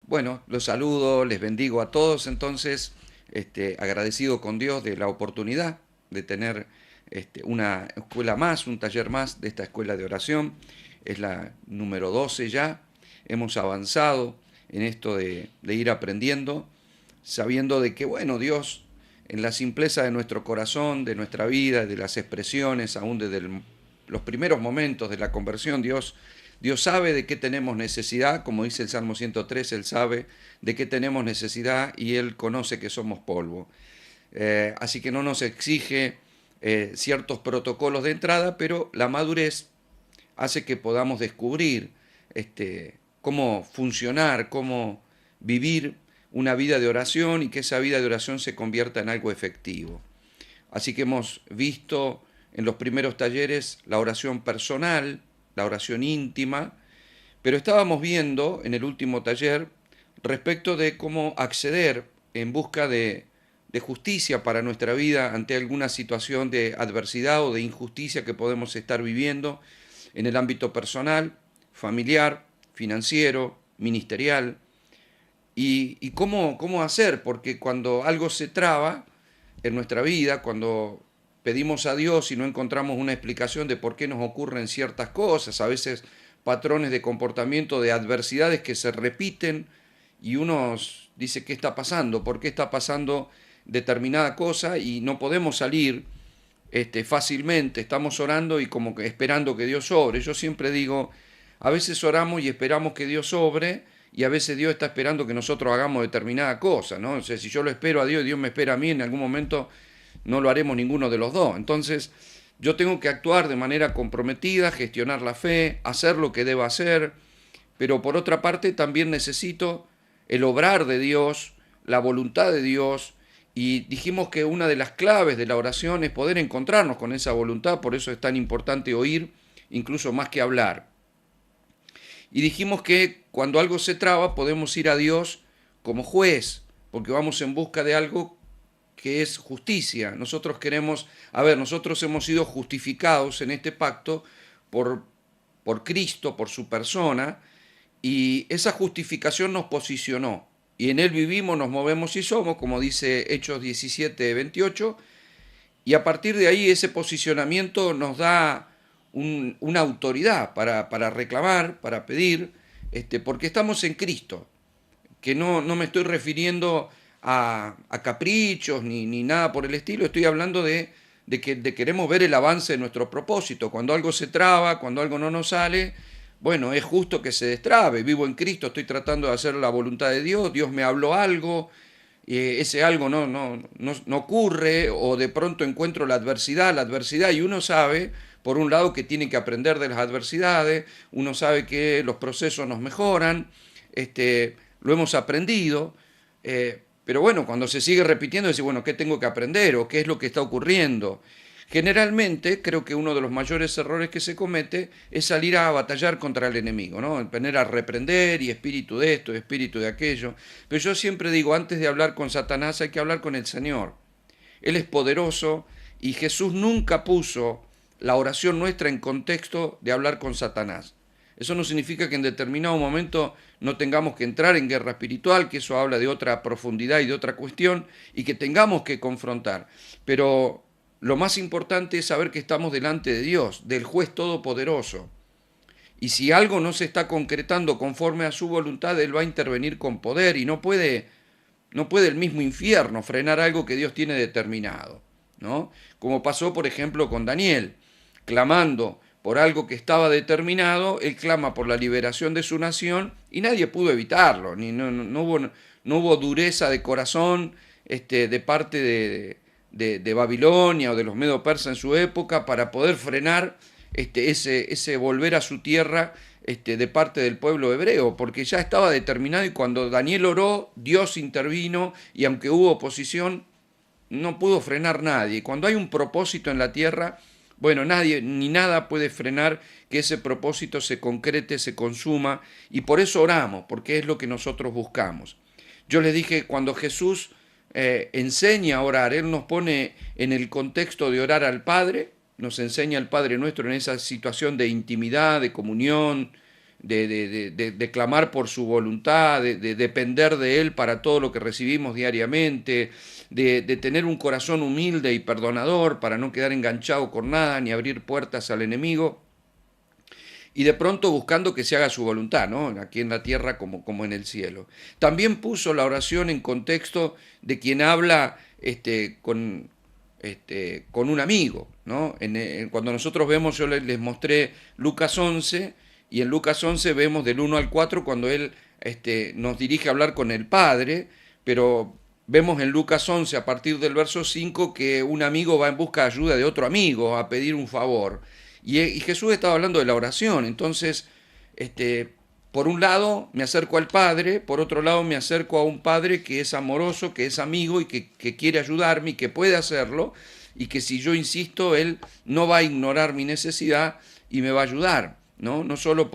Bueno, los saludo, les bendigo a todos, entonces, agradecido con Dios de la oportunidad de tener una escuela más, un taller más de esta escuela de oración. Es la número 12 ya. Hemos avanzado en esto de ir aprendiendo, sabiendo de que, bueno, Dios, en la simpleza de nuestro corazón, de nuestra vida, de las expresiones, aún desde los primeros momentos de la conversión, Dios sabe de qué tenemos necesidad, como dice el Salmo 103, Él sabe de qué tenemos necesidad y Él conoce que somos polvo. Así que no nos exige ciertos protocolos de entrada, pero la madurez hace que podamos descubrir cómo funcionar, cómo vivir una vida de oración y que esa vida de oración se convierta en algo efectivo. Así que hemos visto en los primeros talleres la oración personal, la oración íntima, pero estábamos viendo en el último taller respecto de cómo acceder en busca de justicia para nuestra vida ante alguna situación de adversidad o de injusticia que podemos estar viviendo en el ámbito personal, familiar, financiero, ministerial, y cómo hacer, porque cuando algo se traba en nuestra vida, cuando pedimos a Dios y no encontramos una explicación de por qué nos ocurren ciertas cosas, a veces patrones de comportamiento, de adversidades que se repiten y uno dice, ¿qué está pasando? ¿Por qué está pasando determinada cosa? Y no podemos salir fácilmente, estamos orando y como que esperando que Dios obre. Yo siempre digo, a veces oramos y esperamos que Dios obre y a veces Dios está esperando que nosotros hagamos determinada cosa, ¿no? O sea, si yo lo espero a Dios y Dios me espera a mí, en algún momento no lo haremos ninguno de los dos. Entonces, yo tengo que actuar de manera comprometida, gestionar la fe, hacer lo que deba hacer, pero por otra parte también necesito el obrar de Dios, la voluntad de Dios, y dijimos que una de las claves de la oración es poder encontrarnos con esa voluntad, por eso es tan importante oír, incluso más que hablar. Y dijimos que cuando algo se traba podemos ir a Dios como juez, porque vamos en busca de algo que es justicia. Nosotros queremos, nosotros hemos sido justificados en este pacto por, por Cristo, por su persona, y esa justificación nos posicionó. Y en Él vivimos, nos movemos y somos, como dice Hechos 17:28, y a partir de ahí ese posicionamiento nos da una autoridad para reclamar, para pedir, porque estamos en Cristo, que no me estoy refiriendo a caprichos ni nada por el estilo, estoy hablando de queremos ver el avance de nuestro propósito. Cuando algo se traba, cuando algo no nos sale, bueno, es justo que se destrabe. Vivo en Cristo, estoy tratando de hacer la voluntad de Dios, Dios me habló algo, ese algo no ocurre, o de pronto encuentro la adversidad, y uno sabe, por un lado, que tiene que aprender de las adversidades, uno sabe que los procesos nos mejoran, lo hemos aprendido, pero bueno, cuando se sigue repitiendo, dice, bueno, ¿qué tengo que aprender? ¿O qué es lo que está ocurriendo? Generalmente, creo que uno de los mayores errores que se comete es salir a batallar contra el enemigo, ¿no? Poner a reprender y espíritu de esto, espíritu de aquello. Pero yo siempre digo, antes de hablar con Satanás hay que hablar con el Señor. Él es poderoso y Jesús nunca puso la oración nuestra en contexto de hablar con Satanás. Eso no significa que en determinado momento no tengamos que entrar en guerra espiritual, que eso habla de otra profundidad y de otra cuestión, y que tengamos que confrontar. Pero lo más importante es saber que estamos delante de Dios, del juez todopoderoso. Y si algo no se está concretando conforme a su voluntad, Él va a intervenir con poder y no puede el mismo infierno frenar algo que Dios tiene determinado, ¿no? Como pasó, por ejemplo, con Daniel, clamando por algo que estaba determinado, él clama por la liberación de su nación y nadie pudo evitarlo, no hubo dureza de corazón de parte de Babilonia o de los medo persas en su época para poder frenar ese volver a su tierra de parte del pueblo hebreo, porque ya estaba determinado y cuando Daniel oró, Dios intervino y aunque hubo oposición, no pudo frenar nadie. Cuando hay un propósito en la tierra, bueno, nadie ni nada puede frenar que ese propósito se concrete, se consuma, y por eso oramos, porque es lo que nosotros buscamos. Yo les dije, cuando Jesús enseña a orar, Él nos pone en el contexto de orar al Padre, nos enseña el Padre Nuestro en esa situación de intimidad, de comunión, de clamar por su voluntad, de depender de Él para todo lo que recibimos diariamente, de tener un corazón humilde y perdonador para no quedar enganchado con nada ni abrir puertas al enemigo, y de pronto buscando que se haga su voluntad, ¿no? Aquí en la tierra como en el cielo. También puso la oración en contexto de quien habla con un amigo, ¿no? Cuando nosotros vemos, yo les mostré Lucas 11, y en Lucas 11 vemos del 1 al 4 cuando él nos dirige a hablar con el Padre, pero vemos en Lucas 11 a partir del verso 5 que un amigo va en busca de ayuda de otro amigo a pedir un favor. Y Jesús estaba hablando de la oración, entonces, por un lado me acerco al Padre, por otro lado me acerco a un Padre que es amoroso, que es amigo y que quiere ayudarme y que puede hacerlo, y que si yo insisto, Él no va a ignorar mi necesidad y me va a ayudar, ¿no? No solo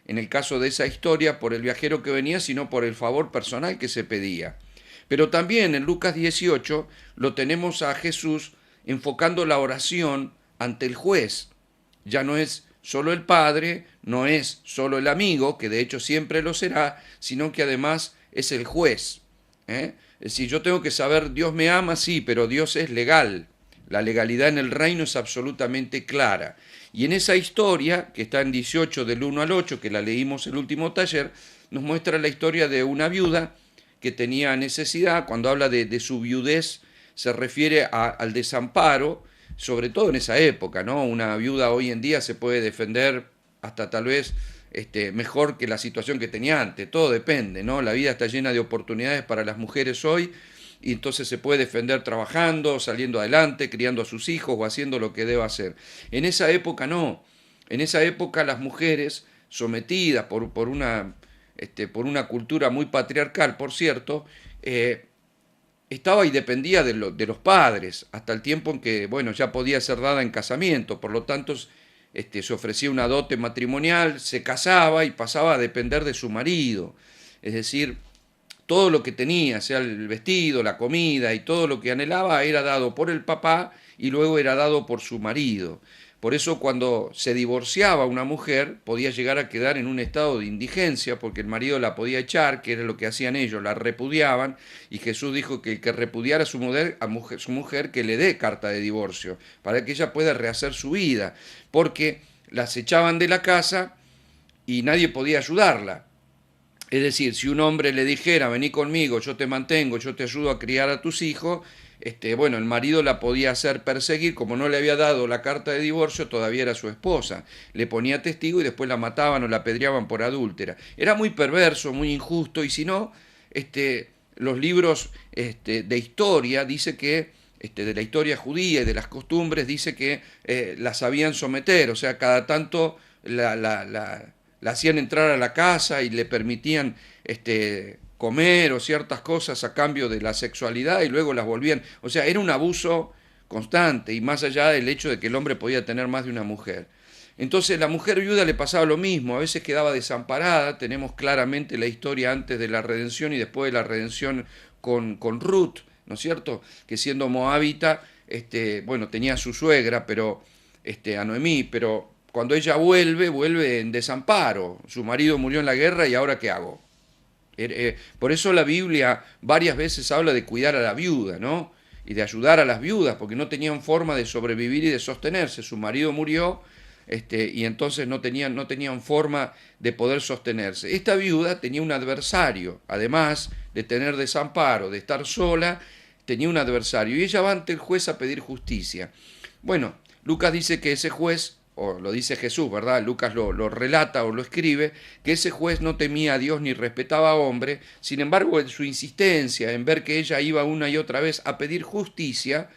en el caso de esa historia, por el viajero que venía, sino por el favor personal que se pedía. Pero también en Lucas 18 lo tenemos a Jesús enfocando la oración ante el juez. Ya no es solo el padre, no es solo el amigo, que de hecho siempre lo será, sino que además es el juez. ¿Eh? Es decir, yo tengo que saber, Dios me ama, sí, pero Dios es legal. La legalidad en el reino es absolutamente clara. Y en esa historia, que está en 18 del 1 al 8, que la leímos el último taller, nos muestra la historia de una viuda que tenía necesidad. Cuando habla de su viudez, se refiere al desamparo, sobre todo en esa época, ¿no? Una viuda hoy en día se puede defender hasta tal vez mejor que la situación que tenía antes, todo depende, ¿no? La vida está llena de oportunidades para las mujeres hoy, y entonces se puede defender trabajando, saliendo adelante, criando a sus hijos o haciendo lo que deba hacer. En esa época no, en esa época las mujeres sometidas por una cultura muy patriarcal, por cierto, estaba y dependía de los padres, hasta el tiempo en que, bueno, ya podía ser dada en casamiento, por lo tanto, se ofrecía una dote matrimonial, se casaba y pasaba a depender de su marido. Es decir, todo lo que tenía, sea el vestido, la comida y todo lo que anhelaba, era dado por el papá y luego era dado por su marido. Por eso cuando se divorciaba una mujer podía llegar a quedar en un estado de indigencia porque el marido la podía echar, que era lo que hacían ellos, la repudiaban, y Jesús dijo que el que repudiara su mujer que le dé carta de divorcio para que ella pueda rehacer su vida, porque las echaban de la casa y nadie podía ayudarla. Es decir, si un hombre le dijera, vení conmigo, yo te mantengo, yo te ayudo a criar a tus hijos, bueno, el marido la podía hacer perseguir, como no le había dado la carta de divorcio, todavía era su esposa. Le ponía testigo y después la mataban o la apedreaban por adúltera. Era muy perverso, muy injusto, y si no, los libros de historia dice que, de la historia judía y de las costumbres, dice que la sabían someter, o sea, cada tanto la hacían entrar a la casa y le permitían comer o ciertas cosas a cambio de la sexualidad y luego las volvían. O sea, era un abuso constante, y más allá del hecho de que el hombre podía tener más de una mujer. Entonces la mujer viuda le pasaba lo mismo, a veces quedaba desamparada. Tenemos claramente la historia antes de la redención y después de la redención con Ruth, ¿no es cierto? Que siendo moabita, bueno, tenía a su suegra, pero a Noemí, pero cuando ella vuelve en desamparo. Su marido murió en la guerra y ahora ¿qué hago? Por eso la Biblia varias veces habla de cuidar a la viuda, ¿no? Y de ayudar a las viudas, porque no tenían forma de sobrevivir y de sostenerse. Su marido murió, y entonces no tenían forma de poder sostenerse. Esta viuda tenía un adversario, además de tener desamparo, de estar sola, tenía un adversario. Y ella va ante el juez a pedir justicia. Bueno, Lucas dice que ese juez, o lo dice Jesús, ¿verdad? Lucas lo relata o lo escribe, que ese juez no temía a Dios ni respetaba a hombre. Sin embargo, en su insistencia en ver que ella iba una y otra vez a pedir justicia,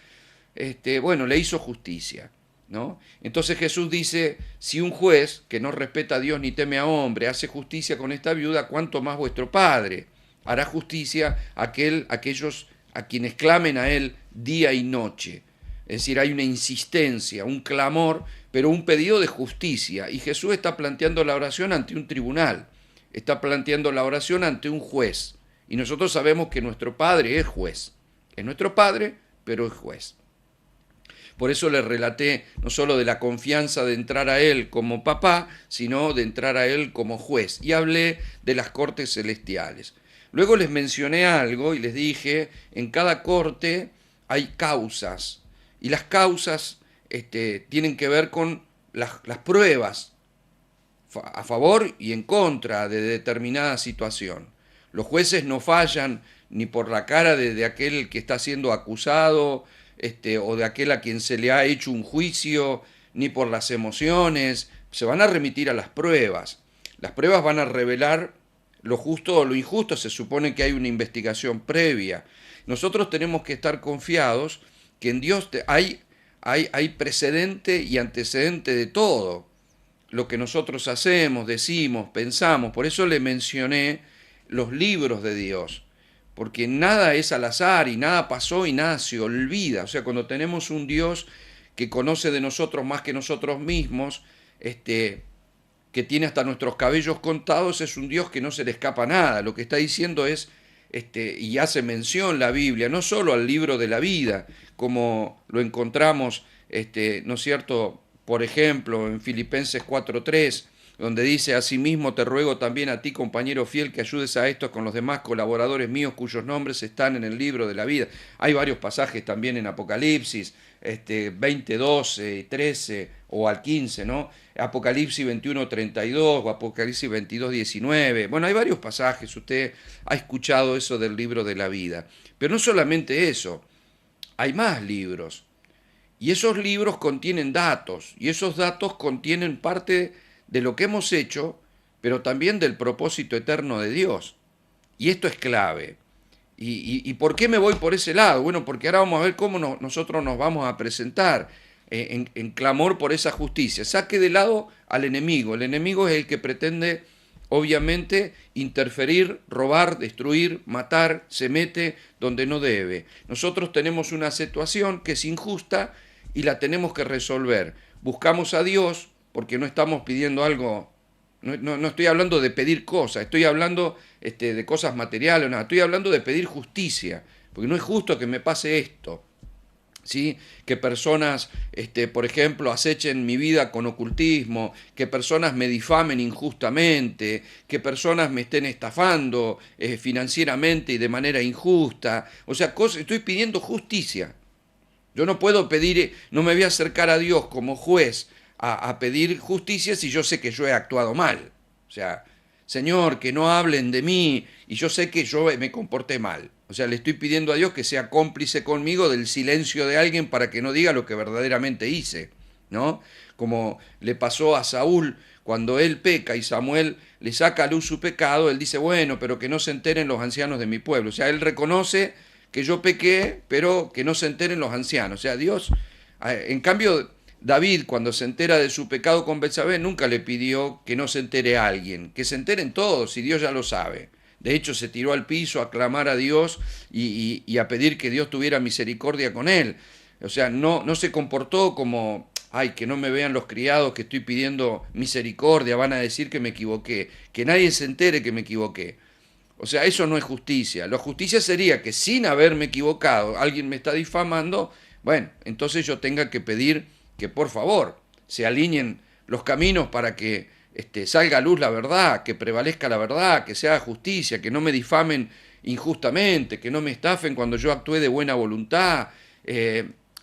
bueno, le hizo justicia, ¿no? Entonces Jesús dice, si un juez que no respeta a Dios ni teme a hombre hace justicia con esta viuda, ¿cuánto más vuestro Padre hará justicia a aquellos a quienes clamen a Él día y noche? Es decir, hay una insistencia, un clamor, pero un pedido de justicia. Y Jesús está planteando la oración ante un tribunal, está planteando la oración ante un juez. Y nosotros sabemos que nuestro Padre es juez. Es nuestro Padre, pero es juez. Por eso le relaté no solo de la confianza de entrar a Él como papá, sino de entrar a Él como juez. Y hablé de las cortes celestiales. Luego les mencioné algo y les dije, en cada corte hay causas. Y las causas tienen que ver con las pruebas a favor y en contra de determinada situación. Los jueces no fallan ni por la cara de aquel que está siendo acusado, o de aquel a quien se le ha hecho un juicio, ni por las emociones. Se van a remitir a las pruebas. Las pruebas van a revelar lo justo o lo injusto. Se supone que hay una investigación previa. Nosotros tenemos que estar confiados que en Dios hay precedente y antecedente de todo lo que nosotros hacemos, decimos, pensamos. Por eso le mencioné los libros de Dios, porque nada es al azar y nada pasó y nada se olvida. O sea, cuando tenemos un Dios que conoce de nosotros más que nosotros mismos, que tiene hasta nuestros cabellos contados, es un Dios que no se le escapa nada. Lo que está diciendo es, y hace mención la Biblia, no solo al libro de la vida, como lo encontramos, ¿no es cierto?, por ejemplo, en Filipenses 4:3, donde dice, asimismo te ruego también a ti, compañero fiel, que ayudes a estos con los demás colaboradores míos cuyos nombres están en el libro de la vida. Hay varios pasajes también en Apocalipsis, 20, 12, 13 o al 15, ¿no? Apocalipsis 21:32 o Apocalipsis 22:19. Bueno, hay varios pasajes, usted ha escuchado eso del libro de la vida. Pero no solamente eso, hay más libros. Y esos libros contienen datos, y esos datos contienen parte de lo que hemos hecho, pero también del propósito eterno de Dios. Y esto es clave. ¿Y por qué me voy por ese lado? Bueno, porque ahora vamos a ver cómo nosotros nos vamos a presentar en clamor por esa justicia. Saque de lado al enemigo. El enemigo es el que pretende, obviamente, interferir, robar, destruir, matar, se mete donde no debe. Nosotros tenemos una situación que es injusta y la tenemos que resolver. Buscamos a Dios porque no estamos pidiendo algo, no estoy hablando de pedir cosas, estoy hablando de cosas materiales, no, estoy hablando de pedir justicia, porque no es justo que me pase esto, ¿sí? Que personas, por ejemplo, acechen mi vida con ocultismo, que personas me difamen injustamente, que personas me estén estafando financieramente y de manera injusta. O sea, estoy pidiendo justicia. Yo no puedo pedir, no me voy a acercar a Dios como juez a pedir justicia si yo sé que yo he actuado mal. O sea, Señor, que no hablen de mí y yo sé que yo me comporté mal. O sea, le estoy pidiendo a Dios que sea cómplice conmigo del silencio de alguien para que no diga lo que verdaderamente hice, ¿no? Como le pasó a Saúl cuando él peca y Samuel le saca a luz su pecado, él dice, bueno, pero que no se enteren los ancianos de mi pueblo. O sea, él reconoce que yo pequé, pero que no se enteren los ancianos. O sea, Dios, en cambio, David, cuando se entera de su pecado con Betsabé, nunca le pidió que no se entere a alguien, que se enteren todos, y Dios ya lo sabe. De hecho, se tiró al piso a clamar a Dios y a pedir que Dios tuviera misericordia con él. O sea, no se comportó como, ay, que no me vean los criados que estoy pidiendo misericordia, van a decir que me equivoqué, que nadie se entere que me equivoqué. O sea, eso no es justicia. La justicia sería que sin haberme equivocado, alguien me está difamando, bueno, entonces yo tenga que pedir que por favor se alineen los caminos para que salga a luz la verdad, que prevalezca la verdad, que se haga justicia, que no me difamen injustamente, que no me estafen cuando yo actué de buena voluntad.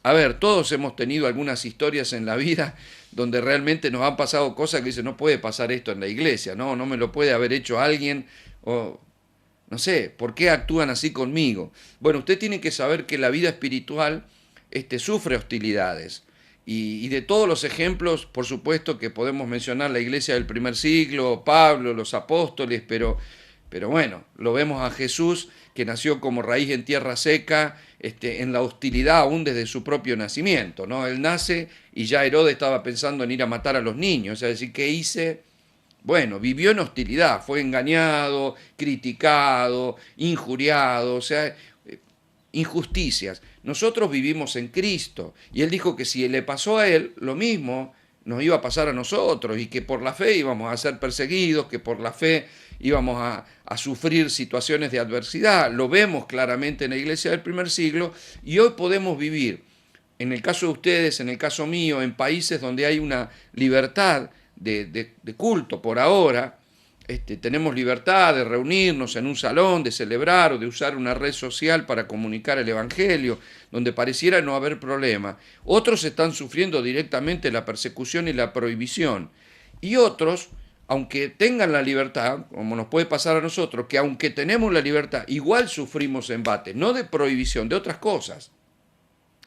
A ver, todos hemos tenido algunas historias en la vida donde realmente nos han pasado cosas que dicen, no puede pasar esto en la iglesia, no me lo puede haber hecho alguien, o no sé, ¿por qué actúan así conmigo? Bueno, usted tiene que saber que la vida espiritual sufre hostilidades. Y de todos los ejemplos, por supuesto que podemos mencionar la iglesia del primer siglo, Pablo, los apóstoles, pero bueno, lo vemos a Jesús que nació como raíz en tierra seca, en la hostilidad aún desde su propio nacimiento, ¿no? Él nace y ya Herodes estaba pensando en ir a matar a los niños, es decir, ¿qué hice? Bueno, vivió en hostilidad, fue engañado, criticado, injuriado, o sea, injusticias. Nosotros vivimos en Cristo y Él dijo que si le pasó a Él, lo mismo nos iba a pasar a nosotros y que por la fe íbamos a ser perseguidos, que por la fe íbamos a sufrir situaciones de adversidad. Lo vemos claramente en la iglesia del primer siglo y hoy podemos vivir en el caso de ustedes, en el caso mío, en países donde hay una libertad de culto por ahora, tenemos libertad de reunirnos en un salón, de celebrar o de usar una red social para comunicar el Evangelio, donde pareciera no haber problema. Otros están sufriendo directamente la persecución y la prohibición. Y otros, aunque tengan la libertad, como nos puede pasar a nosotros, que aunque tenemos la libertad, igual sufrimos embates, no de prohibición, de otras cosas.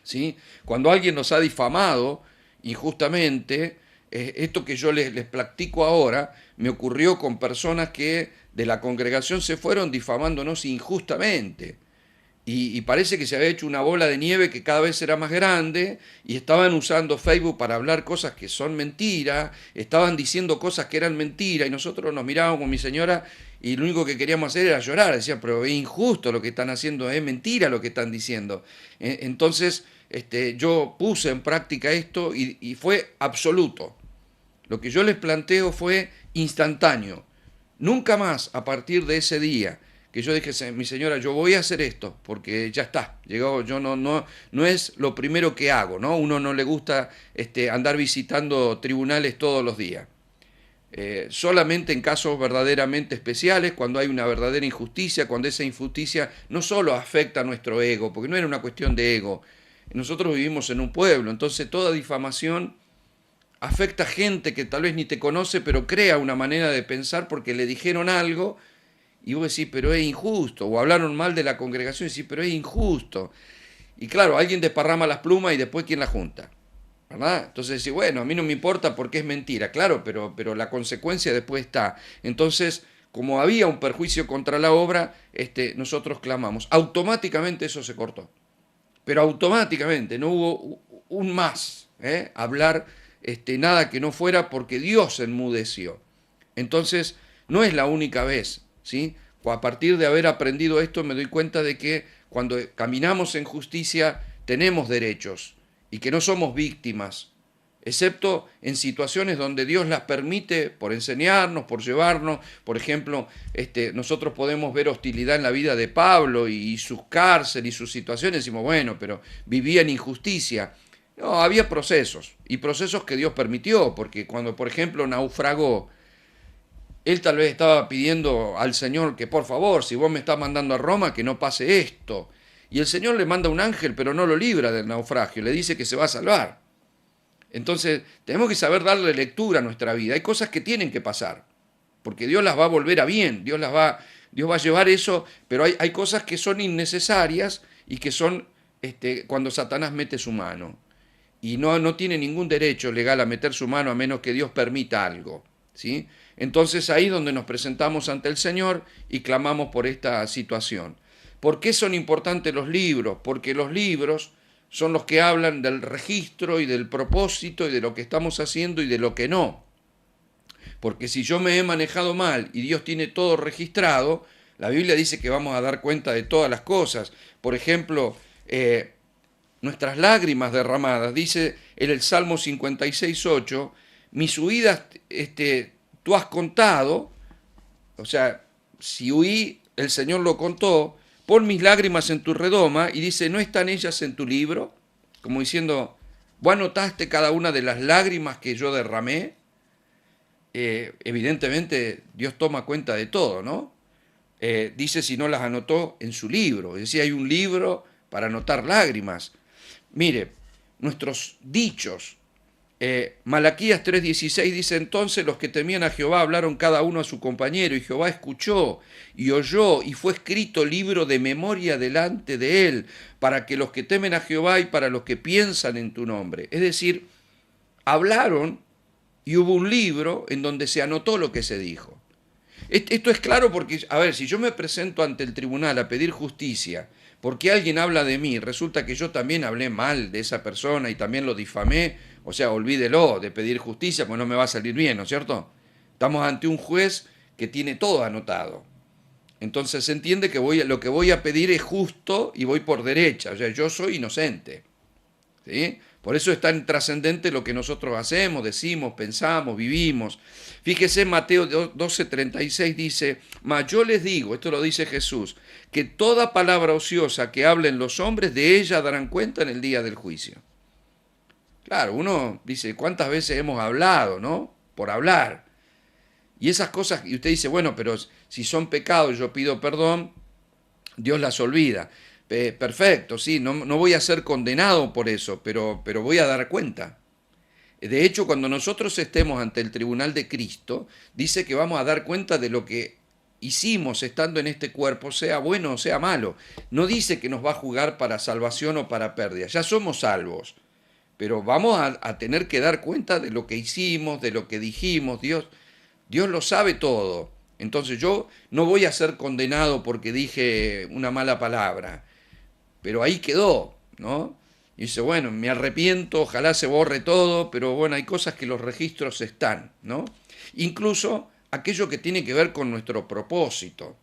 ¿Sí? Cuando alguien nos ha difamado injustamente, esto que yo les platico ahora me ocurrió con personas que de la congregación se fueron difamándonos injustamente. Y parece que se había hecho una bola de nieve que cada vez era más grande y estaban usando Facebook para hablar cosas que son mentiras, estaban diciendo cosas que eran mentiras y nosotros nos mirábamos con mi señora y lo único que queríamos hacer era llorar. Decía, pero es injusto lo que están haciendo, es mentira lo que están diciendo. Entonces yo puse en práctica esto y fue absoluto. Lo que yo les planteo fue instantáneo. Nunca más a partir de ese día que yo dije, mi señora, yo voy a hacer esto, porque ya está, llegó, yo no es lo primero que hago, ¿no? Uno no le gusta andar visitando tribunales todos los días. Solamente en casos verdaderamente especiales, cuando hay una verdadera injusticia, cuando esa injusticia no solo afecta a nuestro ego, porque no era una cuestión de ego, nosotros vivimos en un pueblo, entonces toda difamación afecta a gente que tal vez ni te conoce, pero crea una manera de pensar porque le dijeron algo y vos decís, pero es injusto, o hablaron mal de la congregación y decís, pero es injusto. Y claro, alguien desparrama las plumas y después ¿quién las junta? ¿Verdad? Entonces decís, bueno, a mí no me importa porque es mentira, claro, pero la consecuencia después está. Entonces, como había un perjuicio contra la obra, nosotros clamamos. Automáticamente eso se cortó. Pero automáticamente, no hubo un más, hablar nada que no fuera porque Dios enmudeció. Entonces, no es la única vez, ¿sí? A partir de haber aprendido esto me doy cuenta de que cuando caminamos en justicia tenemos derechos y que no somos víctimas, excepto en situaciones donde Dios las permite por enseñarnos, por llevarnos. Por ejemplo, nosotros podemos ver hostilidad en la vida de Pablo y sus cárceles y sus situaciones, decimos, bueno, pero vivía en injusticia. No, había procesos, y procesos que Dios permitió, porque cuando, por ejemplo, naufragó, él tal vez estaba pidiendo al Señor que, por favor, si vos me estás mandando a Roma, que no pase esto. Y el Señor le manda un ángel, pero no lo libra del naufragio, le dice que se va a salvar. Entonces, tenemos que saber darle lectura a nuestra vida. Hay cosas que tienen que pasar, porque Dios las va a volver a bien, Dios va a llevar eso, pero hay cosas que son innecesarias y que son cuando Satanás mete su mano. Y no tiene ningún derecho legal a meter su mano a menos que Dios permita algo, ¿sí? Entonces ahí es donde nos presentamos ante el Señor y clamamos por esta situación. ¿Por qué son importantes los libros? Porque los libros son los que hablan del registro y del propósito y de lo que estamos haciendo y de lo que no. Porque si yo me he manejado mal y Dios tiene todo registrado, la Biblia dice que vamos a dar cuenta de todas las cosas. Por ejemplo, nuestras lágrimas derramadas, dice en el Salmo 56:8, mis huidas tú has contado, o sea, si huí, el Señor lo contó, pon mis lágrimas en tu redoma, y dice, ¿no están ellas en tu libro? Como diciendo, ¿vos anotaste cada una de las lágrimas que yo derramé? Evidentemente Dios toma cuenta de todo, ¿no? Dice si no las anotó en su libro, es decir, hay un libro para anotar lágrimas. Mire, nuestros dichos, Malaquías 3:16 dice, entonces los que temían a Jehová hablaron cada uno a su compañero, y Jehová escuchó y oyó, y fue escrito libro de memoria delante de él, para que los que temen a Jehová y para los que piensan en tu nombre. Es decir, hablaron y hubo un libro en donde se anotó lo que se dijo. Esto es claro porque, a ver, si yo me presento ante el tribunal a pedir justicia porque alguien habla de mí, resulta que yo también hablé mal de esa persona y también lo difamé, o sea, olvídelo de pedir justicia, pues no me va a salir bien, ¿no es cierto? Estamos ante un juez que tiene todo anotado. Entonces se entiende que lo que voy a pedir es justo y voy por derecha, o sea, yo soy inocente, ¿sí? Por eso es tan trascendente lo que nosotros hacemos, decimos, pensamos, vivimos. Fíjese, Mateo 12:36 dice, mas yo les digo, esto lo dice Jesús, que toda palabra ociosa que hablen los hombres, de ella darán cuenta en el día del juicio. Claro, uno dice, ¿cuántas veces hemos hablado, no? Por hablar. Y esas cosas, y usted dice, bueno, pero si son pecados, yo pido perdón, Dios las olvida. Perfecto, sí, no voy a ser condenado por eso, pero voy a dar cuenta. De hecho, cuando nosotros estemos ante el tribunal de Cristo, dice que vamos a dar cuenta de lo que hicimos estando en este cuerpo, sea bueno o sea malo. No dice que nos va a juzgar para salvación o para pérdida, ya somos salvos, pero vamos a tener que dar cuenta de lo que hicimos, de lo que dijimos. Dios lo sabe todo. Entonces yo no voy a ser condenado porque dije una mala palabra, pero ahí quedó, ¿no? Y dice, bueno, me arrepiento, ojalá se borre todo, pero bueno, hay cosas que los registros están, ¿no? Incluso aquello que tiene que ver con nuestro propósito,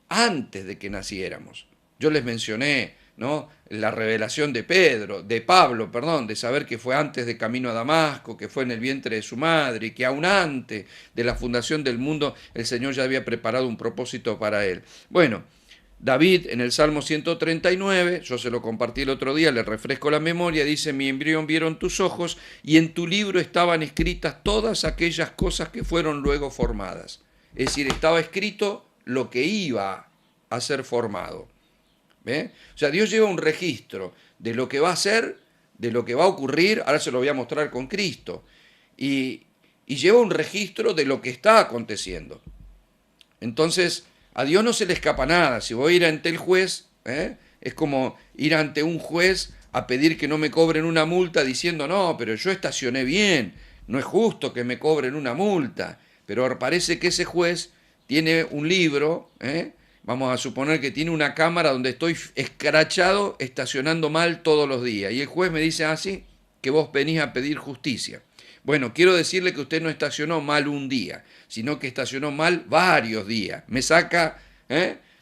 antes de que naciéramos. Yo les mencioné, ¿no? La revelación de Pablo, perdón, de saber que fue antes de camino a Damasco, que fue en el vientre de su madre, y que aún antes de la fundación del mundo el Señor ya había preparado un propósito para él. Bueno, David en el Salmo 139, yo se lo compartí el otro día, le refresco la memoria, dice, mi embrión vieron tus ojos y en tu libro estaban escritas todas aquellas cosas que fueron luego formadas. Es decir, estaba escrito lo que iba a ser formado. ¿Ve? O sea, Dios lleva un registro de lo que va a ser, de lo que va a ocurrir, ahora se lo voy a mostrar con Cristo, y lleva un registro de lo que está aconteciendo. Entonces, a Dios no se le escapa nada. Si voy a ir ante el juez, es como ir ante un juez a pedir que no me cobren una multa diciendo, no, pero yo estacioné bien, no es justo que me cobren una multa. Pero parece que ese juez tiene un libro, vamos a suponer que tiene una cámara donde estoy escrachado estacionando mal todos los días. Y el juez me dice así, que vos venís a pedir justicia. Bueno, quiero decirle que usted no estacionó mal un día, sino que estacionó mal varios días. Me saca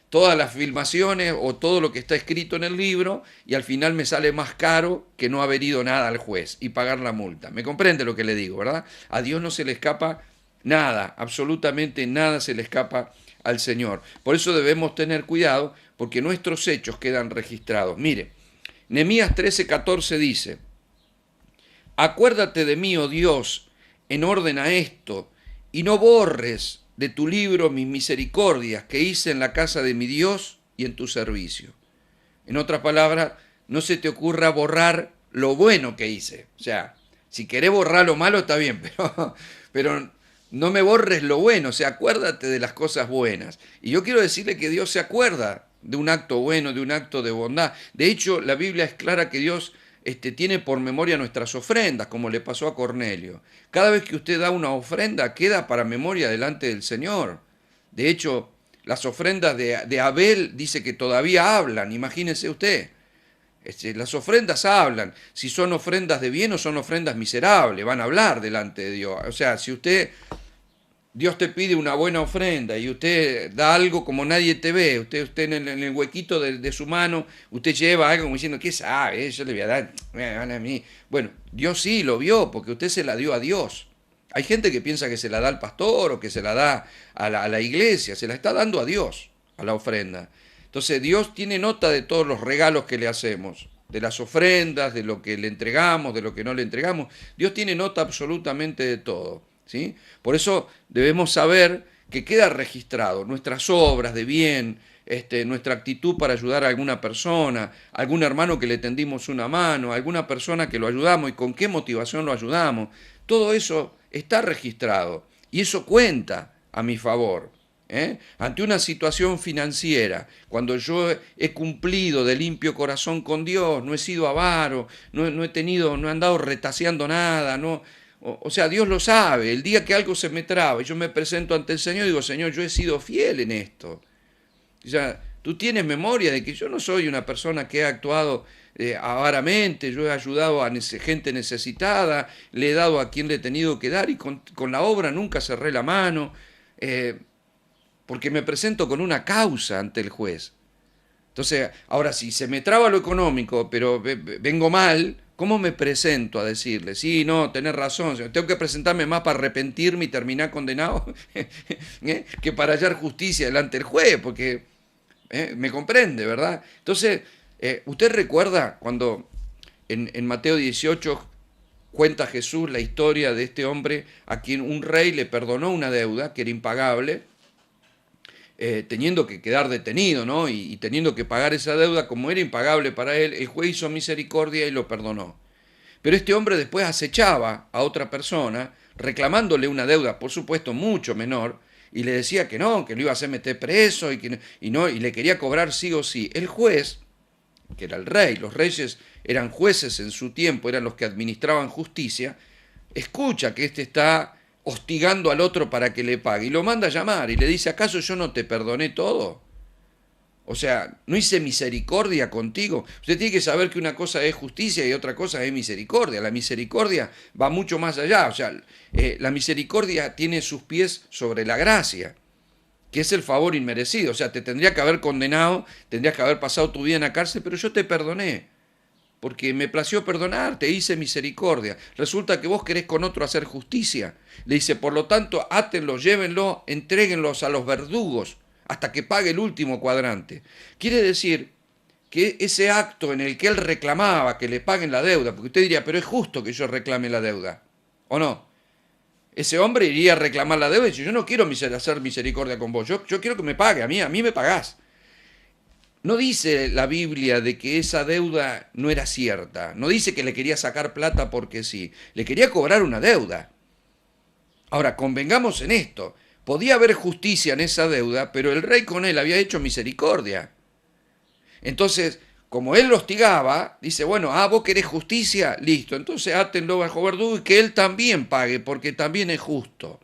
todas las filmaciones o todo lo que está escrito en el libro y al final me sale más caro que no haber ido nada al juez y pagar la multa. ¿Me comprende lo que le digo, verdad? A Dios no se le escapa nada, absolutamente nada se le escapa al Señor. Por eso debemos tener cuidado porque nuestros hechos quedan registrados. Mire, Nehemías 13:14 dice, acuérdate de mí, oh Dios, en orden a esto, y no borres de tu libro mis misericordias que hice en la casa de mi Dios y en tu servicio. En otras palabras, no se te ocurra borrar lo bueno que hice. O sea, si querés borrar lo malo está bien, pero no me borres lo bueno, o sea, acuérdate de las cosas buenas. Y yo quiero decirle que Dios se acuerda de un acto bueno, de un acto de bondad. De hecho, la Biblia es clara que Dios tiene por memoria nuestras ofrendas, como le pasó a Cornelio. Cada vez que usted da una ofrenda, queda para memoria delante del Señor. De hecho, las ofrendas de Abel dice que todavía hablan, imagínese usted. Las ofrendas hablan, si son ofrendas de bien o son ofrendas miserables, van a hablar delante de Dios. O sea, si Dios te pide una buena ofrenda y usted da algo como nadie te ve, usted en el huequito de su mano, usted lleva algo como diciendo, ¿qué sabe? Yo le voy a dar, me van a mí. Bueno, Dios sí lo vio porque usted se la dio a Dios. Hay gente que piensa que se la da al pastor o que se la da a la iglesia, se la está dando a Dios, a la ofrenda. Entonces Dios tiene nota de todos los regalos que le hacemos, de las ofrendas, de lo que le entregamos, de lo que no le entregamos. Dios tiene nota absolutamente de todo. ¿Sí? Por eso debemos saber que queda registrado nuestras obras de bien, nuestra actitud para ayudar a alguna persona, a algún hermano que le tendimos una mano, a alguna persona que lo ayudamos y con qué motivación lo ayudamos. Todo eso está registrado y eso cuenta a mi favor. Ante una situación financiera, cuando yo he cumplido de limpio corazón con Dios, no he sido avaro, no he andado retaseando nada, o sea, Dios lo sabe. El día que algo se me traba y yo me presento ante el Señor y digo, Señor, yo he sido fiel en esto. O sea, tú tienes memoria de que yo no soy una persona que ha actuado avaramente, yo he ayudado a gente necesitada, le he dado a quien le he tenido que dar y con la obra nunca cerré la mano, porque me presento con una causa ante el juez. Entonces, ahora si se me traba lo económico, pero vengo mal, ¿cómo me presento a decirle? Sí, no, tenés razón, tengo que presentarme más para arrepentirme y terminar condenado que para hallar justicia delante del juez, porque me comprende, ¿verdad? Entonces, usted recuerda cuando en Mateo 18 cuenta Jesús la historia de este hombre a quien un rey le perdonó una deuda que era impagable, teniendo que quedar detenido, ¿no? Y teniendo que pagar esa deuda, como era impagable para él, el juez hizo misericordia y lo perdonó. Pero este hombre después acechaba a otra persona, reclamándole una deuda, por supuesto, mucho menor, y le decía que no, que lo iba a hacer meter preso y le quería cobrar sí o sí. El juez, que era el rey, los reyes eran jueces en su tiempo, eran los que administraban justicia, escucha que este está hostigando al otro para que le pague y lo manda a llamar y le dice, ¿acaso yo no te perdoné todo? O sea, no hice misericordia contigo. Usted tiene que saber que una cosa es justicia y otra cosa es misericordia. La misericordia va mucho más allá. O sea, la misericordia tiene sus pies sobre la gracia, que es el favor inmerecido. O sea, te tendría que haber condenado, tendrías que haber pasado tu vida en la cárcel, pero yo te perdoné, porque me plació perdonarte, hice misericordia. Resulta que vos querés con otro hacer justicia. Le dice, por lo tanto, átenlo, llévenlo, entréguenlos a los verdugos hasta que pague el último cuadrante. Quiere decir que ese acto en el que él reclamaba que le paguen la deuda, porque usted diría, pero es justo que yo reclame la deuda, ¿o no? Ese hombre iría a reclamar la deuda y dice, yo no quiero hacer misericordia con vos, yo quiero que me pague, a mí me pagás. No dice la Biblia de que esa deuda no era cierta, no dice que le quería sacar plata porque sí, le quería cobrar una deuda. Ahora, convengamos en esto, podía haber justicia en esa deuda, pero el rey con él había hecho misericordia. Entonces, como él lo hostigaba, dice, bueno, vos querés justicia, listo, entonces átenlo bajo verdugo y que él también pague, porque también es justo.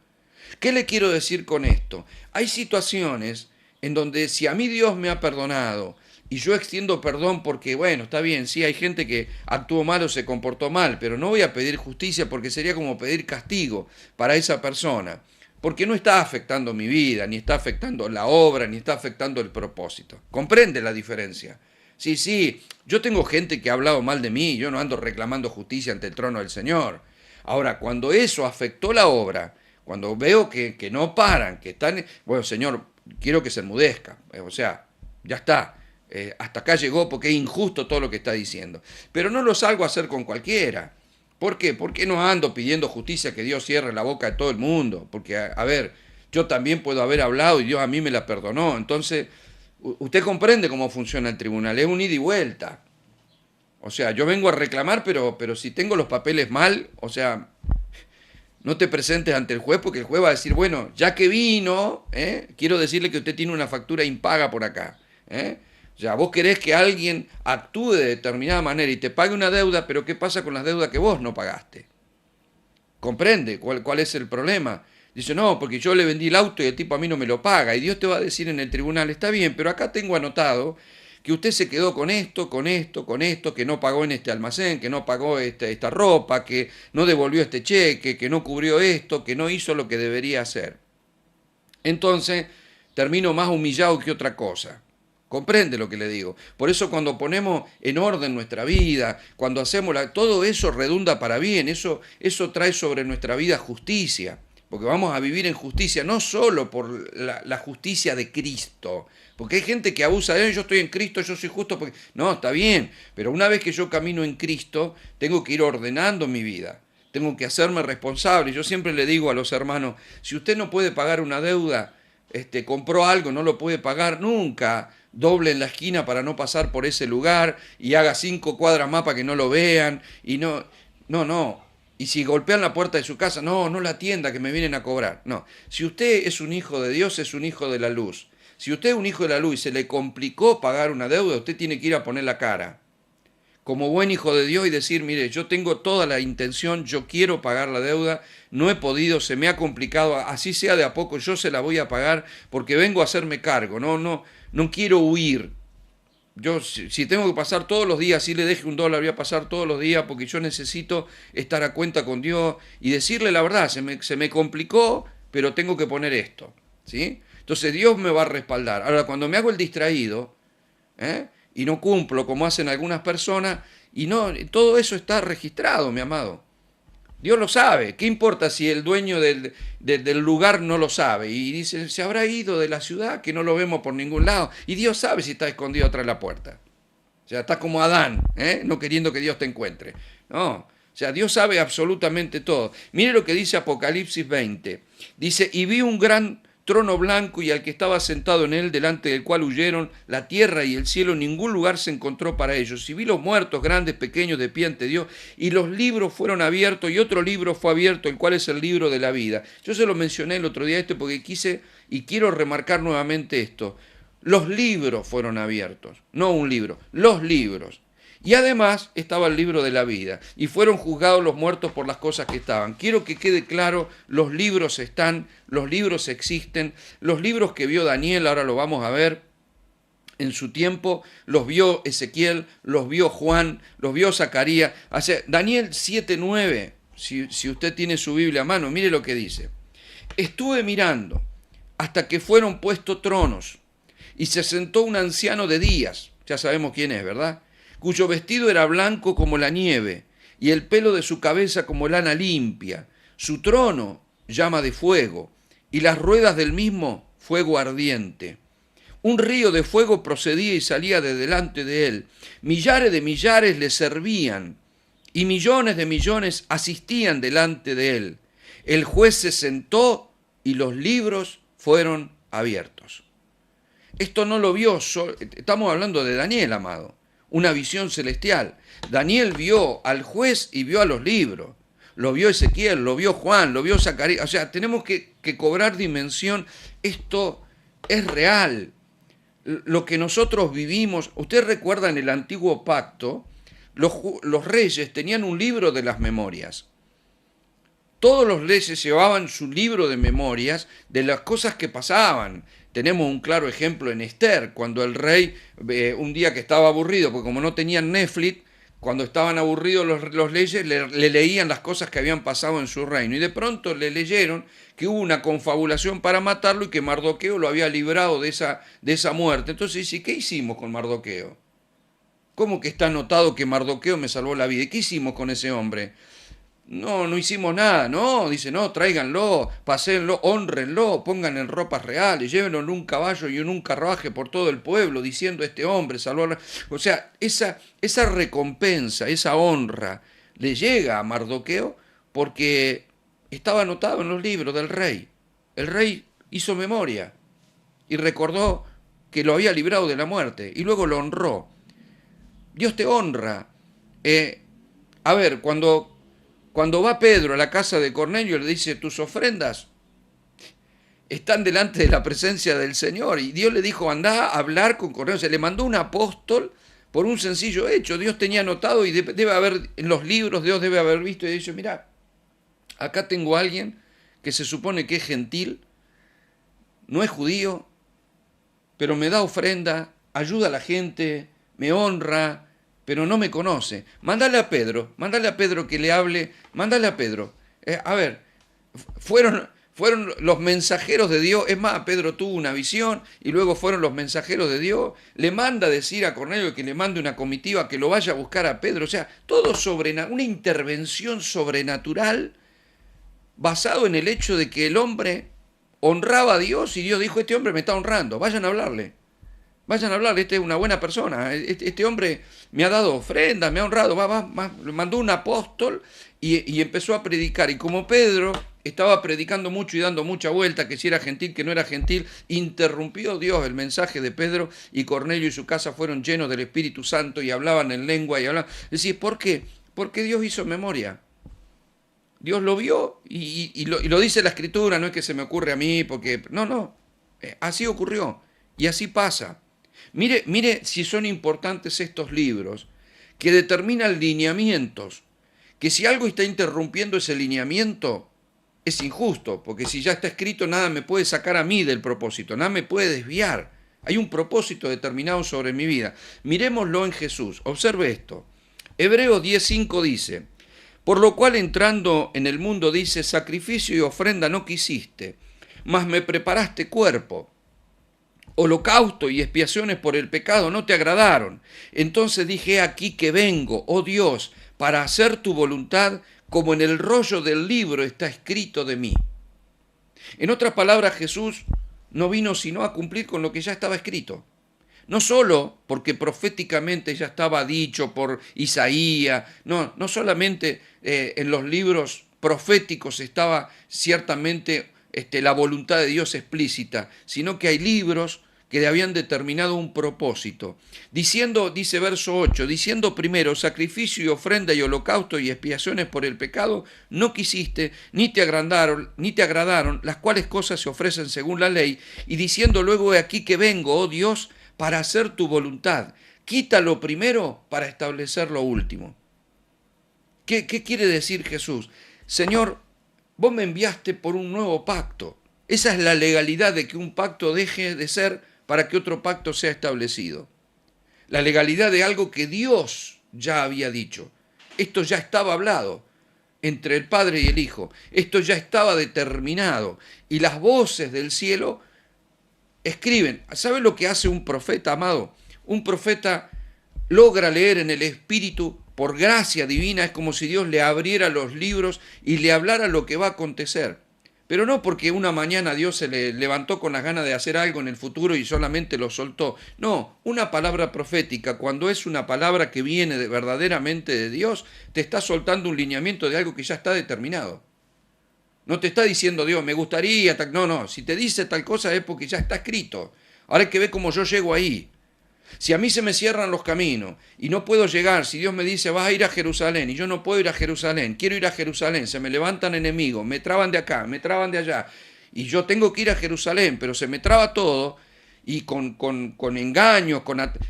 ¿Qué le quiero decir con esto? Hay situaciones en donde si a mí Dios me ha perdonado y yo extiendo perdón porque, bueno, está bien, sí, hay gente que actuó mal o se comportó mal, pero no voy a pedir justicia porque sería como pedir castigo para esa persona, porque no está afectando mi vida, ni está afectando la obra, ni está afectando el propósito. ¿Comprende la diferencia? Sí, sí, yo tengo gente que ha hablado mal de mí, yo no ando reclamando justicia ante el trono del Señor. Ahora, cuando eso afectó la obra, cuando veo que no paran, que están, bueno, Señor, quiero que se enmudezca, o sea, ya está, hasta acá llegó porque es injusto todo lo que está diciendo. Pero no lo salgo a hacer con cualquiera. ¿Por qué? Porque no ando pidiendo justicia, que Dios cierre la boca de todo el mundo, porque, a ver, yo también puedo haber hablado y Dios a mí me la perdonó. Entonces, usted comprende cómo funciona el tribunal, es un ida y vuelta. O sea, yo vengo a reclamar, pero si tengo los papeles mal, o sea, no te presentes ante el juez porque el juez va a decir, bueno, ya que vino, quiero decirle que usted tiene una factura impaga por acá. O sea, vos querés que alguien actúe de determinada manera y te pague una deuda, pero ¿qué pasa con las deudas que vos no pagaste? ¿Comprende cuál es el problema? Dice, no, porque yo le vendí el auto y el tipo a mí no me lo paga. Y Dios te va a decir en el tribunal, está bien, pero acá tengo anotado que usted se quedó con esto, con esto, con esto, que no pagó en este almacén, que no pagó esta ropa, que no devolvió este cheque, que no cubrió esto, que no hizo lo que debería hacer. Entonces, termino más humillado que otra cosa. ¿Comprende lo que le digo? Por eso cuando ponemos en orden nuestra vida, cuando hacemos todo eso redunda para bien, eso trae sobre nuestra vida justicia, porque vamos a vivir en justicia, no solo por la justicia de Cristo, porque hay gente que abusa de yo estoy en Cristo, yo soy justo, porque no, está bien, pero una vez que yo camino en Cristo, tengo que ir ordenando mi vida, tengo que hacerme responsable. Yo siempre le digo a los hermanos, si usted no puede pagar una deuda, compró algo, no lo puede pagar nunca, doble en la esquina para no pasar por ese lugar y haga 5 cuadras más para que no lo vean y no. Y si golpean la puerta de su casa, no la atienda que me vienen a cobrar. No, si usted es un hijo de Dios, es un hijo de la luz. Si usted es un hijo de la luz y se le complicó pagar una deuda, usted tiene que ir a poner la cara como buen hijo de Dios y decir, mire, yo tengo toda la intención, yo quiero pagar la deuda, no he podido, se me ha complicado, así sea de a poco, yo se la voy a pagar porque vengo a hacerme cargo, no quiero huir. Yo si tengo que pasar todos los días, si le deje $1, voy a pasar todos los días porque yo necesito estar a cuenta con Dios y decirle la verdad, se me complicó, pero tengo que poner esto, ¿sí? Entonces Dios me va a respaldar. Ahora, cuando me hago el distraído, y no cumplo como hacen algunas personas, y no, todo eso está registrado, mi amado. Dios lo sabe. ¿Qué importa si el dueño del lugar no lo sabe? Y dice, se habrá ido de la ciudad, que no lo vemos por ningún lado. Y Dios sabe si está escondido atrás de la puerta. O sea, está como Adán, no queriendo que Dios te encuentre. No, O sea, Dios sabe absolutamente todo. Mire lo que dice Apocalipsis 20. Dice, y vi un gran trono blanco y al que estaba sentado en él, delante del cual huyeron la tierra y el cielo, en ningún lugar se encontró para ellos. Y vi los muertos, grandes, pequeños, de pie ante Dios, y los libros fueron abiertos, y otro libro fue abierto, el cual es el libro de la vida. Yo se lo mencioné el otro día porque quise y quiero remarcar nuevamente esto. Los libros fueron abiertos, no un libro, los libros. Y además estaba el libro de la vida. Y fueron juzgados los muertos por las cosas que estaban. Quiero que quede claro, los libros están, los libros existen. Los libros que vio Daniel, ahora lo vamos a ver, en su tiempo, los vio Ezequiel, los vio Juan, los vio Zacarías. O sea, Daniel 7:9, si usted tiene su Biblia a mano, mire lo que dice. Estuve mirando hasta que fueron puestos tronos y se sentó un anciano de días, ya sabemos quién es, ¿verdad?, cuyo vestido era blanco como la nieve, y el pelo de su cabeza como lana limpia. Su trono llama de fuego, y las ruedas del mismo fuego ardiente. Un río de fuego procedía y salía de delante de él. Millares de millares le servían, y millones de millones asistían delante de él. El juez se sentó y los libros fueron abiertos. Esto no lo vio, estamos hablando de Daniel, amado. Una visión celestial. Daniel vio al juez y vio a los libros. Lo vio Ezequiel, lo vio Juan, lo vio Zacarías. O sea, tenemos que cobrar dimensión. Esto es real. Lo que nosotros vivimos. Usted recuerda en el antiguo pacto, los reyes tenían un libro de las memorias. Todos los reyes llevaban su libro de memorias de las cosas que pasaban. Tenemos un claro ejemplo en Esther, cuando el rey, un día que estaba aburrido, porque como no tenían Netflix, cuando estaban aburridos los reyes, le leían las cosas que habían pasado en su reino. Y de pronto le leyeron que hubo una confabulación para matarlo y que Mardoqueo lo había librado de esa muerte. Entonces dice, ¿qué hicimos con Mardoqueo? ¿Cómo que está anotado que Mardoqueo me salvó la vida? ¿Y qué hicimos con ese hombre? No hicimos nada, no, dice, no, tráiganlo, paséenlo, honrenlo, pónganlo en ropas reales, llévenlo en un caballo y en un carruaje por todo el pueblo, diciendo, este hombre salvó. O sea, esa recompensa, esa honra, le llega a Mardoqueo porque estaba anotado en los libros del rey. El rey hizo memoria y recordó que lo había librado de la muerte y luego lo honró. Dios te honra. A ver, cuando va Pedro a la casa de Cornelio, le dice, tus ofrendas están delante de la presencia del Señor. Y Dios le dijo, andá a hablar con Cornelio. Se le mandó un apóstol por un sencillo hecho. Dios tenía anotado y debe haber, en los libros, Dios debe haber visto y dice, mirá, acá tengo a alguien que se supone que es gentil, no es judío, pero me da ofrenda, ayuda a la gente, me honra, pero no me conoce. Mándale a Pedro que le hable, mándale a Pedro. A ver, fueron los mensajeros de Dios. Es más, Pedro tuvo una visión y luego fueron los mensajeros de Dios. Le manda a decir a Cornelio que le mande una comitiva que lo vaya a buscar a Pedro. O sea, todo una intervención sobrenatural basado en el hecho de que el hombre honraba a Dios y Dios dijo, este hombre me está honrando, vayan a hablarle. Vayan a hablar, este es una buena persona, este hombre me ha dado ofrendas, me ha honrado, le mandó un apóstol y empezó a predicar. Y como Pedro estaba predicando mucho y dando mucha vuelta, que si era gentil, que no era gentil, interrumpió Dios el mensaje de Pedro y Cornelio y su casa fueron llenos del Espíritu Santo y hablaban en lengua y hablaban. Es decir, ¿por qué? Porque Dios hizo memoria. Dios lo vio y lo dice la Escritura, no es que se me ocurre a mí, porque no, así ocurrió y así pasa. Mire si son importantes estos libros, que determinan lineamientos, que si algo está interrumpiendo ese lineamiento, es injusto, porque si ya está escrito, nada me puede sacar a mí del propósito, nada me puede desviar. Hay un propósito determinado sobre mi vida. Miremoslo en Jesús. Observe esto. Hebreos 10:5 dice, por lo cual entrando en el mundo dice, sacrificio y ofrenda no quisiste, mas me preparaste cuerpo. Holocausto y expiaciones por el pecado no te agradaron. Entonces dije, aquí que vengo, oh Dios, para hacer tu voluntad, como en el rollo del libro está escrito de mí. En otras palabras, Jesús no vino sino a cumplir con lo que ya estaba escrito. No solo porque proféticamente ya estaba dicho por Isaías, no solamente en los libros proféticos estaba ciertamente la voluntad de Dios explícita, sino que hay libros que habían determinado un propósito. Diciendo, dice verso 8, diciendo primero, sacrificio y ofrenda y holocausto y expiaciones por el pecado, no quisiste, ni te agradaron, las cuales cosas se ofrecen según la ley, y diciendo luego, he aquí que vengo, oh Dios, para hacer tu voluntad. Quita lo primero para establecer lo último. ¿Qué quiere decir Jesús? Señor, vos me enviaste por un nuevo pacto. Esa es la legalidad de que un pacto deje de ser para que otro pacto sea establecido. La legalidad de algo que Dios ya había dicho. Esto ya estaba hablado entre el Padre y el Hijo. Esto ya estaba determinado. Y las voces del cielo escriben. ¿Sabe lo que hace un profeta, amado? Un profeta logra leer en el Espíritu por gracia divina. Es como si Dios le abriera los libros y le hablara lo que va a acontecer. Pero no porque una mañana Dios se le levantó con las ganas de hacer algo en el futuro y solamente lo soltó. No, una palabra profética, cuando es una palabra que viene verdaderamente de Dios, te está soltando un lineamiento de algo que ya está determinado. No te está diciendo Dios, me gustaría, no, si te dice tal cosa es porque ya está escrito. Ahora hay que ver cómo yo llego ahí. Si a mí se me cierran los caminos y no puedo llegar, si Dios me dice vas a ir a Jerusalén y yo no puedo ir a Jerusalén, quiero ir a Jerusalén, se me levantan enemigos, me traban de acá, me traban de allá y yo tengo que ir a Jerusalén, pero se me traba todo y con engaños,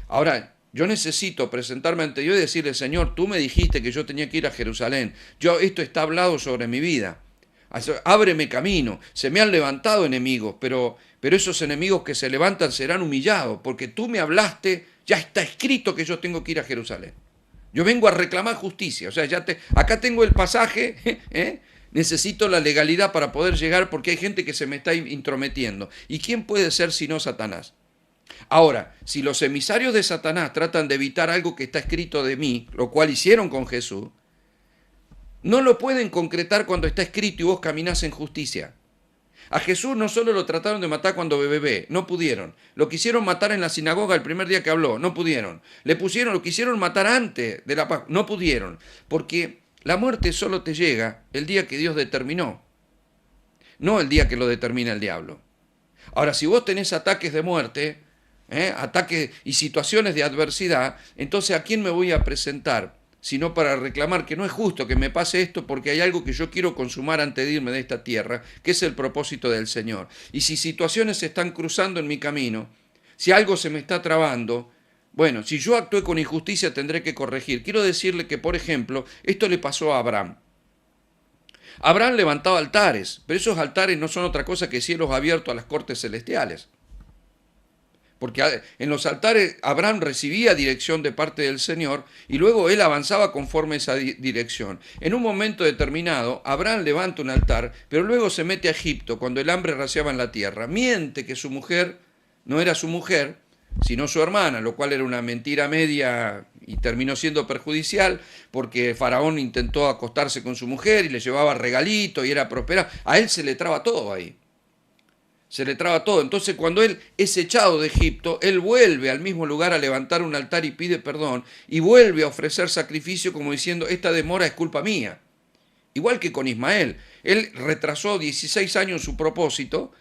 Ahora, yo necesito presentarme ante Dios y decirle, Señor, tú me dijiste que yo tenía que ir a Jerusalén, esto está hablado sobre mi vida. Ábreme camino, se me han levantado enemigos, pero esos enemigos que se levantan serán humillados, porque tú me hablaste, ya está escrito que yo tengo que ir a Jerusalén. Yo vengo a reclamar justicia, o sea, acá tengo el pasaje, necesito la legalidad para poder llegar porque hay gente que se me está intrometiendo. ¿Y quién puede ser sino Satanás? Ahora, si los emisarios de Satanás tratan de evitar algo que está escrito de mí, lo cual hicieron con Jesús, no lo pueden concretar cuando está escrito y vos caminás en justicia. A Jesús no solo lo trataron de matar cuando bebé, no pudieron. Lo quisieron matar en la sinagoga el primer día que habló, no pudieron. Lo quisieron matar antes de la Pascua, no pudieron. Porque la muerte solo te llega el día que Dios determinó, no el día que lo determina el diablo. Ahora, si vos tenés ataques de muerte, ataques y situaciones de adversidad, entonces ¿a quién me voy a presentar? Sino para reclamar que no es justo que me pase esto porque hay algo que yo quiero consumar antes de irme de esta tierra, que es el propósito del Señor. Y si situaciones se están cruzando en mi camino, si algo se me está trabando, bueno, si yo actué con injusticia tendré que corregir. Quiero decirle que, por ejemplo, esto le pasó a Abraham. Abraham levantaba altares, pero esos altares no son otra cosa que cielos abiertos a las cortes celestiales. Porque en los altares Abraham recibía dirección de parte del Señor y luego él avanzaba conforme a esa dirección. En un momento determinado, Abraham levanta un altar, pero luego se mete a Egipto cuando el hambre raciaba en la tierra. Miente que su mujer no era su mujer, sino su hermana, lo cual era una mentira media y terminó siendo perjudicial porque Faraón intentó acostarse con su mujer y le llevaba regalitos y era prosperado. A él se le traba todo ahí. Se le traba todo. Entonces cuando él es echado de Egipto, él vuelve al mismo lugar a levantar un altar y pide perdón y vuelve a ofrecer sacrificio como diciendo, esta demora es culpa mía. Igual que con Ismael. Él retrasó 16 años su propósito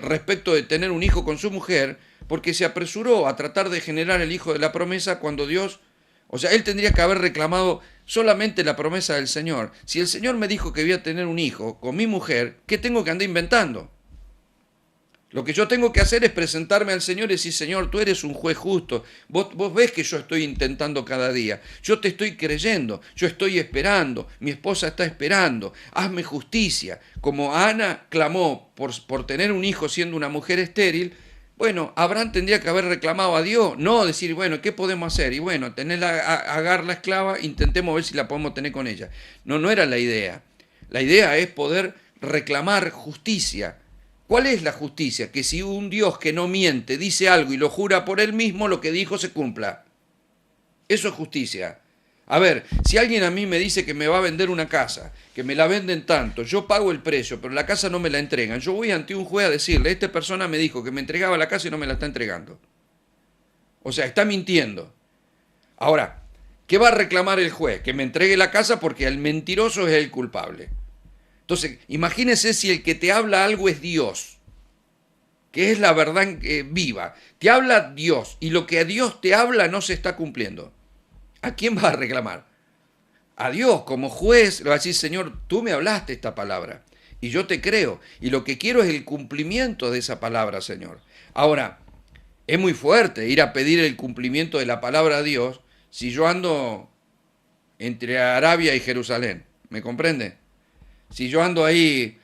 respecto de tener un hijo con su mujer porque se apresuró a tratar de generar el hijo de la promesa cuando Dios... O sea, él tendría que haber reclamado solamente la promesa del Señor. Si el Señor me dijo que voy a tener un hijo con mi mujer, ¿qué tengo que andar inventando? Lo que yo tengo que hacer es presentarme al Señor y decir, Señor, tú eres un juez justo. Vos ves que yo estoy intentando cada día. Yo te estoy creyendo, yo estoy esperando, mi esposa está esperando. Hazme justicia. Como Ana clamó por tener un hijo siendo una mujer estéril, bueno, Abraham tendría que haber reclamado a Dios, no decir, bueno, ¿qué podemos hacer? Y bueno, tener a Agar la esclava, intentemos ver si la podemos tener con ella. No era la idea. La idea es poder reclamar justicia. ¿Cuál es la justicia? Que si un Dios que no miente dice algo y lo jura por él mismo, lo que dijo se cumpla. Eso es justicia. A ver, si alguien a mí me dice que me va a vender una casa, que me la venden tanto, yo pago el precio, pero la casa no me la entregan, yo voy ante un juez a decirle, esta persona me dijo que me entregaba la casa y no me la está entregando. O sea, está mintiendo. Ahora, ¿qué va a reclamar el juez? Que me entregue la casa porque el mentiroso es el culpable. Entonces, imagínese si el que te habla algo es Dios, que es la verdad viva. Te habla Dios y lo que a Dios te habla no se está cumpliendo. ¿A quién va a reclamar? A Dios como juez. Le va a decir, Señor, tú me hablaste esta palabra y yo te creo. Y lo que quiero es el cumplimiento de esa palabra, Señor. Ahora, es muy fuerte ir a pedir el cumplimiento de la palabra a Dios si yo ando entre Arabia y Jerusalén. ¿Me comprende? Si yo ando ahí,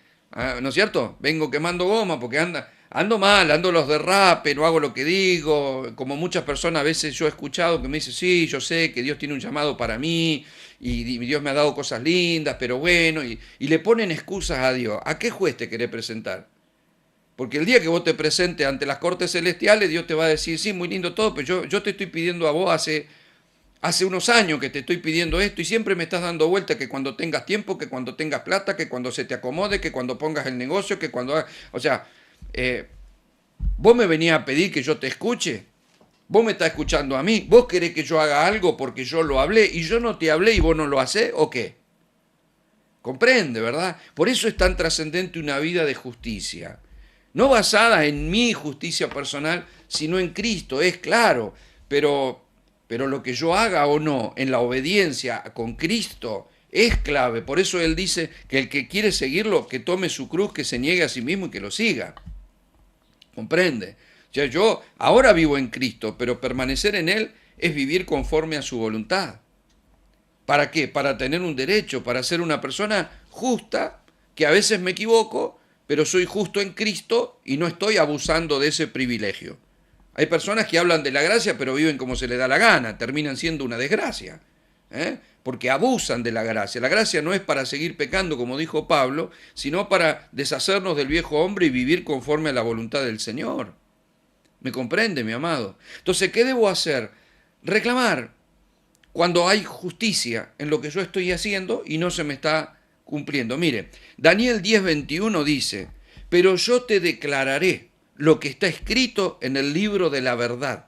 ¿no es cierto? Vengo quemando goma porque ando mal, ando los derrapes, no hago lo que digo. Como muchas personas a veces yo he escuchado que me dicen, sí, yo sé que Dios tiene un llamado para mí y Dios me ha dado cosas lindas, pero bueno, y le ponen excusas a Dios. ¿A qué juez te querés presentar? Porque el día que vos te presentes ante las cortes celestiales, Dios te va a decir, sí, muy lindo todo, pero yo te estoy pidiendo a vos hace unos años que te estoy pidiendo esto y siempre me estás dando vuelta que cuando tengas tiempo, que cuando tengas plata, que cuando se te acomode, que cuando pongas el negocio, que cuando... O sea, vos me venías a pedir que yo te escuche, vos me estás escuchando a mí, vos querés que yo haga algo porque yo lo hablé y yo no te hablé y vos no lo hacés, ¿o qué? Comprende, ¿verdad? Por eso es tan trascendente una vida de justicia. No basada en mi justicia personal, sino en Cristo, es claro, pero lo que yo haga o no en la obediencia con Cristo es clave. Por eso Él dice que el que quiere seguirlo, que tome su cruz, que se niegue a sí mismo y que lo siga. ¿Comprende? O sea, yo ahora vivo en Cristo, pero permanecer en Él es vivir conforme a su voluntad. ¿Para qué? Para tener un derecho, para ser una persona justa, que a veces me equivoco, pero soy justo en Cristo y no estoy abusando de ese privilegio. Hay personas que hablan de la gracia, pero viven como se les da la gana, terminan siendo una desgracia, porque abusan de la gracia. La gracia no es para seguir pecando, como dijo Pablo, sino para deshacernos del viejo hombre y vivir conforme a la voluntad del Señor. ¿Me comprende, mi amado? Entonces, ¿qué debo hacer? Reclamar cuando hay justicia en lo que yo estoy haciendo y no se me está cumpliendo. Mire, Daniel 10:21 dice, pero yo te declararé lo que está escrito en el libro de la verdad,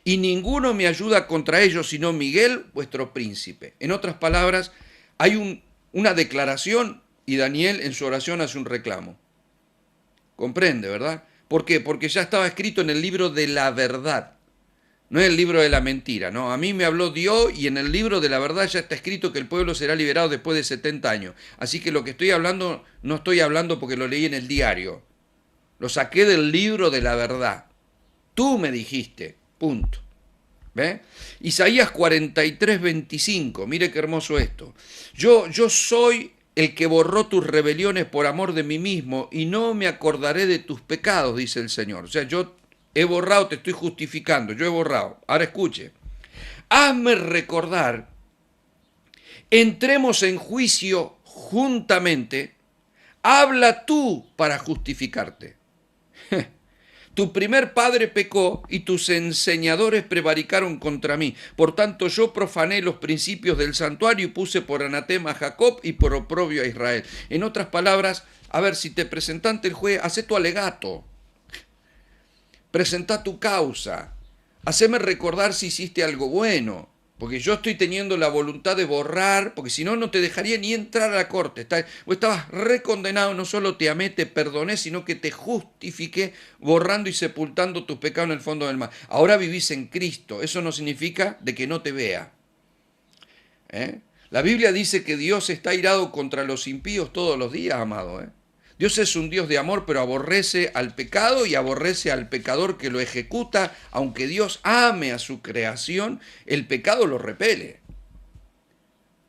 y ninguno me ayuda contra ellos sino Miguel, vuestro príncipe. En otras palabras, hay una declaración y Daniel en su oración hace un reclamo. ¿Comprende, verdad? ¿Por qué? Porque ya estaba escrito en el libro de la verdad. No es el libro de la mentira, no. A mí me habló Dios y en el libro de la verdad ya está escrito que el pueblo será liberado después de 70 años. Así que lo que estoy hablando, no estoy hablando porque lo leí en el diario. Lo saqué del libro de la verdad. Tú me dijiste, punto. ¿Ve? Isaías 43:25, mire qué hermoso esto. Yo soy el que borró tus rebeliones por amor de mí mismo y no me acordaré de tus pecados, dice el Señor. O sea, yo he borrado, te estoy justificando, yo he borrado. Ahora escuche, hazme recordar, entremos en juicio juntamente, habla tú para justificarte. Tu primer padre pecó y tus enseñadores prevaricaron contra mí. Por tanto, yo profané los principios del santuario y puse por anatema a Jacob y por oprobio a Israel. En otras palabras, a ver, si te presenta ante el juez, hacé tu alegato. Presenta tu causa. Haceme recordar si hiciste algo bueno. Porque yo estoy teniendo la voluntad de borrar, porque si no, no te dejaría ni entrar a la corte. Vos estabas recondenado, no solo te amé, te perdoné, sino que te justifiqué borrando y sepultando tus pecados en el fondo del mar. Ahora vivís en Cristo. Eso no significa de que no te vea. La Biblia dice que Dios está airado contra los impíos todos los días, amado. Dios es un Dios de amor, pero aborrece al pecado y aborrece al pecador que lo ejecuta. Aunque Dios ame a su creación, el pecado lo repele.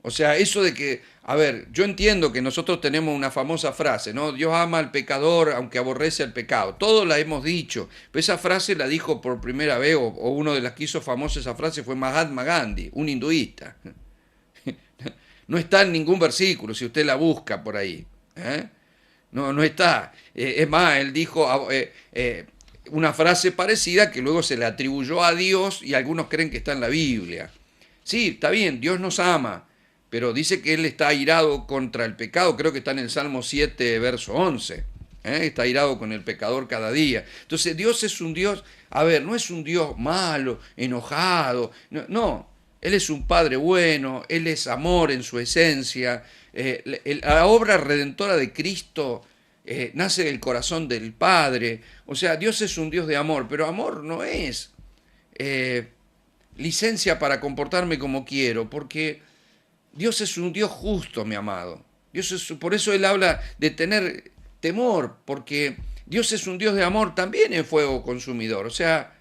O sea, eso de que, a ver, yo entiendo que nosotros tenemos una famosa frase, ¿no? Dios ama al pecador aunque aborrece al pecado. Todos la hemos dicho, pero esa frase la dijo por primera vez, o uno de los que hizo famosa esa frase fue Mahatma Gandhi, un hinduista. No está en ningún versículo, si usted la busca por ahí. No está. Es más, él dijo una frase parecida que luego se le atribuyó a Dios y algunos creen que está en la Biblia. Sí, está bien, Dios nos ama, pero dice que Él está airado contra el pecado, creo que está en el Salmo 7, verso 11. Está airado con el pecador cada día. Entonces Dios es un Dios, a ver, no es un Dios malo, enojado, no, no. Él es un Padre bueno, Él es amor en su esencia. La obra redentora de Cristo nace del corazón del Padre. O sea, Dios es un Dios de amor, pero amor no es eh, licencia para comportarme como quiero, porque Dios es un Dios justo, mi amado. Por eso Él habla de tener temor, porque Dios es un Dios de amor, también es fuego consumidor. O sea,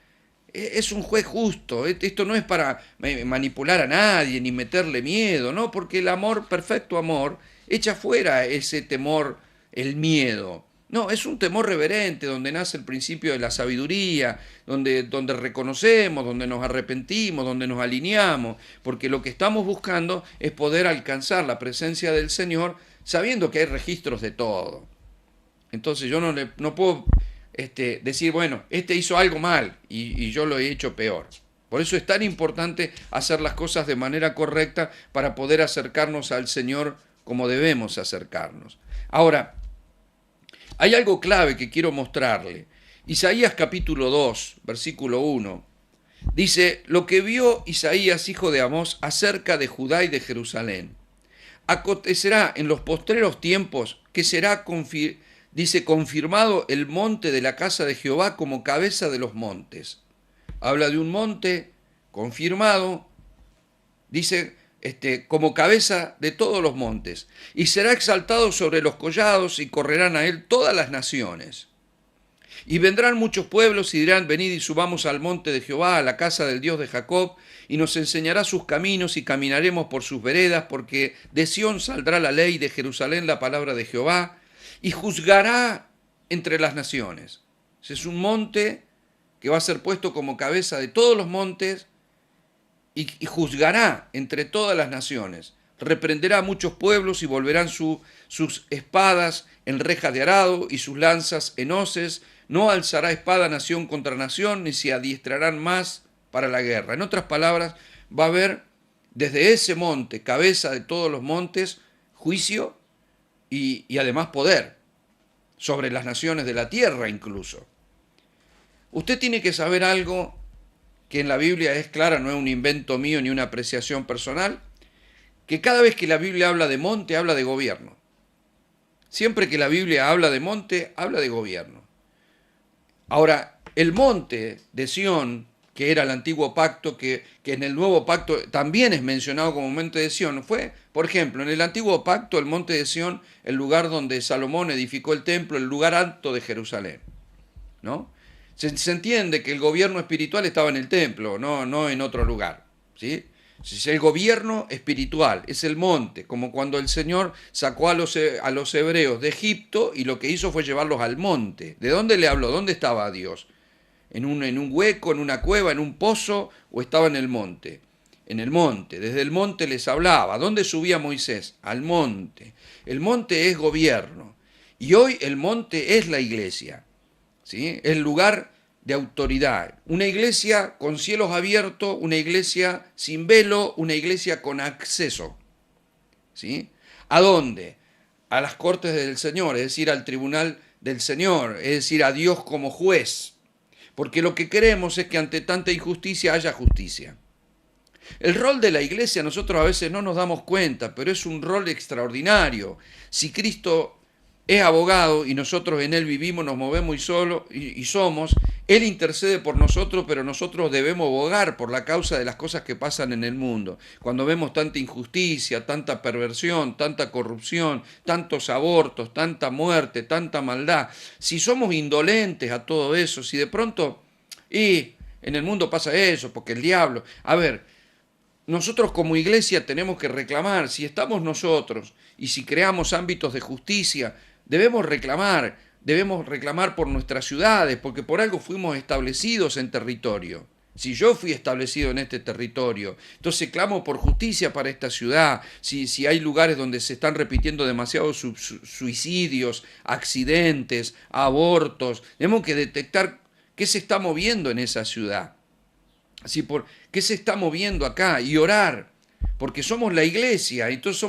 es un juez justo. Esto no es para manipular a nadie ni meterle miedo, ¿no? Porque el amor, perfecto amor, echa fuera ese temor, el miedo. No, es un temor reverente, donde nace el principio de la sabiduría, donde reconocemos, donde nos arrepentimos, donde nos alineamos, porque lo que estamos buscando es poder alcanzar la presencia del Señor sabiendo que hay registros de todo. Entonces yo no puedo decir, bueno, este hizo algo mal y yo lo he hecho peor. Por eso es tan importante hacer las cosas de manera correcta para poder acercarnos al Señor como debemos acercarnos. Ahora, hay algo clave que quiero mostrarle. Isaías capítulo 2, versículo 1, dice, lo que vio Isaías, hijo de Amós, acerca de Judá y de Jerusalén. Acontecerá en los postreros tiempos que será, dice, confirmado el monte de la casa de Jehová como cabeza de los montes. Habla de un monte confirmado, dice, como cabeza de todos los montes, y será exaltado sobre los collados y correrán a él todas las naciones. Y vendrán muchos pueblos y dirán, venid y subamos al monte de Jehová, a la casa del Dios de Jacob, y nos enseñará sus caminos y caminaremos por sus veredas, porque de Sión saldrá la ley, de Jerusalén la palabra de Jehová, y juzgará entre las naciones. Es un monte que va a ser puesto como cabeza de todos los montes, y juzgará entre todas las naciones. Reprenderá a muchos pueblos y volverán sus espadas en rejas de arado y sus lanzas en hoces. No alzará espada nación contra nación, ni se adiestrarán más para la guerra. En otras palabras, va a haber desde ese monte, cabeza de todos los montes, juicio y además poder sobre las naciones de la tierra incluso. Usted tiene que saber algo que en la Biblia es clara, no es un invento mío ni una apreciación personal, que cada vez que la Biblia habla de monte, habla de gobierno. Siempre que la Biblia habla de monte, habla de gobierno. Ahora, el monte de Sión, que era el antiguo pacto, que en el nuevo pacto también es mencionado como monte de Sión, fue, por ejemplo, en el antiguo pacto, el monte de Sión, el lugar donde Salomón edificó el templo, el lugar alto de Jerusalén, ¿no? Se entiende que el gobierno espiritual estaba en el templo, no en otro lugar, ¿sí? El gobierno espiritual es el monte, como cuando el Señor sacó a los hebreos de Egipto y lo que hizo fue llevarlos al monte. ¿De dónde le habló? ¿Dónde estaba Dios? ¿En un hueco, en una cueva, en un pozo o estaba en el monte? En el monte, desde el monte les hablaba. ¿Dónde subía Moisés? Al monte. El monte es gobierno y hoy el monte es la iglesia, ¿sí? El lugar de autoridad. Una iglesia con cielos abiertos, una iglesia sin velo, una iglesia con acceso, ¿sí? ¿A dónde? A las cortes del Señor, es decir, al tribunal del Señor, es decir, a Dios como juez. Porque lo que queremos es que ante tanta injusticia haya justicia. El rol de la iglesia nosotros a veces no nos damos cuenta, pero es un rol extraordinario. Si Cristo es abogado y nosotros en Él vivimos, nos movemos y somos, Él intercede por nosotros, pero nosotros debemos abogar por la causa de las cosas que pasan en el mundo. Cuando vemos tanta injusticia, tanta perversión, tanta corrupción, tantos abortos, tanta muerte, tanta maldad, si somos indolentes a todo eso, si de pronto, y en el mundo pasa eso, porque el diablo, a ver, nosotros como iglesia tenemos que reclamar, si estamos nosotros y si creamos ámbitos de justicia, debemos reclamar por nuestras ciudades, porque por algo fuimos establecidos en territorio. Si yo fui establecido en este territorio, entonces clamo por justicia para esta ciudad. Si hay lugares donde se están repitiendo demasiados suicidios, accidentes, abortos, tenemos que detectar qué se está moviendo en esa ciudad. Así por qué se está moviendo acá y orar, porque somos la iglesia, entonces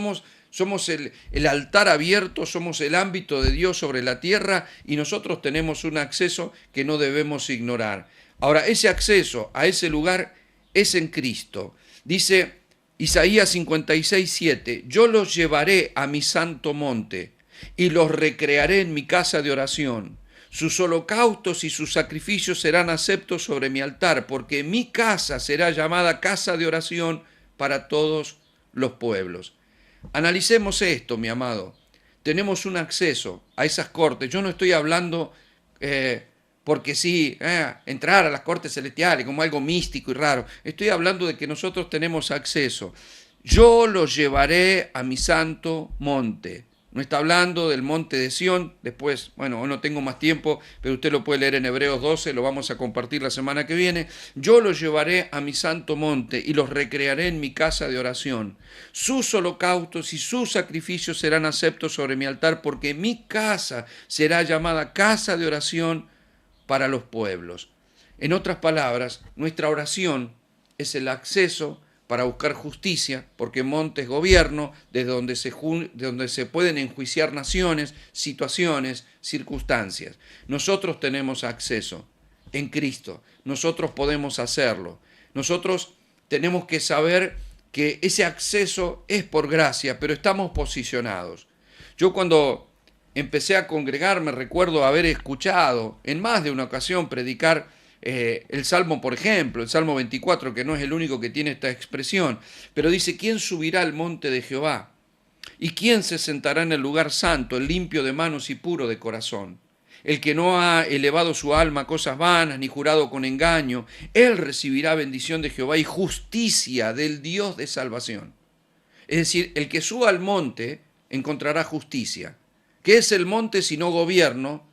somos el altar abierto, somos el ámbito de Dios sobre la tierra y nosotros tenemos un acceso que no debemos ignorar. Ahora, ese acceso a ese lugar es en Cristo. Dice Isaías 56:7, yo los llevaré a mi santo monte y los recrearé en mi casa de oración. Sus holocaustos y sus sacrificios serán aceptos sobre mi altar, porque mi casa será llamada casa de oración para todos los pueblos. Analicemos esto, mi amado. Tenemos un acceso a esas cortes. Yo no estoy hablando porque sí, entrar a las cortes celestiales como algo místico y raro. Estoy hablando de que nosotros tenemos acceso. Yo los llevaré a mi santo monte. No está hablando del monte de Sión. Después, bueno, hoy no tengo más tiempo, pero usted lo puede leer en Hebreos 12, lo vamos a compartir la semana que viene. Yo los llevaré a mi santo monte y los recrearé en mi casa de oración. Sus holocaustos y sus sacrificios serán aceptos sobre mi altar, porque mi casa será llamada casa de oración para los pueblos. En otras palabras, nuestra oración es el acceso para buscar justicia, porque monte es gobierno, desde donde se pueden enjuiciar naciones, situaciones, circunstancias. Nosotros tenemos acceso en Cristo, nosotros podemos hacerlo. Nosotros tenemos que saber que ese acceso es por gracia, pero estamos posicionados. Yo cuando empecé a congregarme recuerdo haber escuchado en más de una ocasión predicar el Salmo, por ejemplo, el Salmo 24, que no es el único que tiene esta expresión, pero dice, ¿quién subirá al monte de Jehová? ¿Y quién se sentará en el lugar santo, el limpio de manos y puro de corazón? El que no ha elevado su alma a cosas vanas, ni jurado con engaño, él recibirá bendición de Jehová y justicia del Dios de salvación. Es decir, el que suba al monte encontrará justicia. ¿Qué es el monte sino gobierno?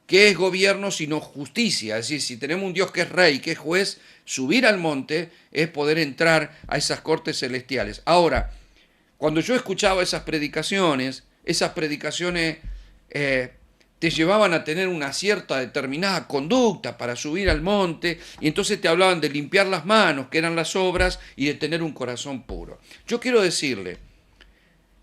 ¿Qué es gobierno sino justicia? Es decir, si tenemos un Dios que es rey, que es juez, subir al monte es poder entrar a esas cortes celestiales. Ahora, cuando yo escuchaba esas predicaciones te llevaban a tener una cierta determinada conducta para subir al monte, y entonces te hablaban de limpiar las manos, que eran las obras, y de tener un corazón puro. Yo quiero decirle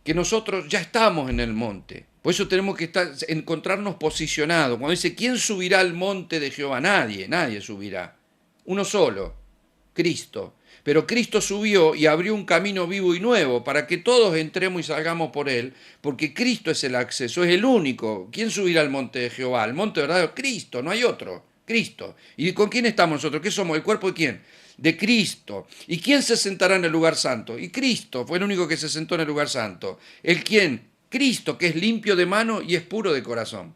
que nosotros ya estamos en el monte. Por eso tenemos que encontrarnos posicionados. Cuando dice, ¿quién subirá al monte de Jehová? Nadie subirá. Uno solo, Cristo. Pero Cristo subió y abrió un camino vivo y nuevo para que todos entremos y salgamos por él, porque Cristo es el acceso, es el único. ¿Quién subirá al monte de Jehová? Al monte verdadero, Cristo, no hay otro. Cristo. ¿Y con quién estamos nosotros? ¿Qué somos? ¿El cuerpo de quién? De Cristo. ¿Y quién se sentará en el lugar santo? Y Cristo fue el único que se sentó en el lugar santo. ¿El quién? Cristo, que es limpio de mano y es puro de corazón.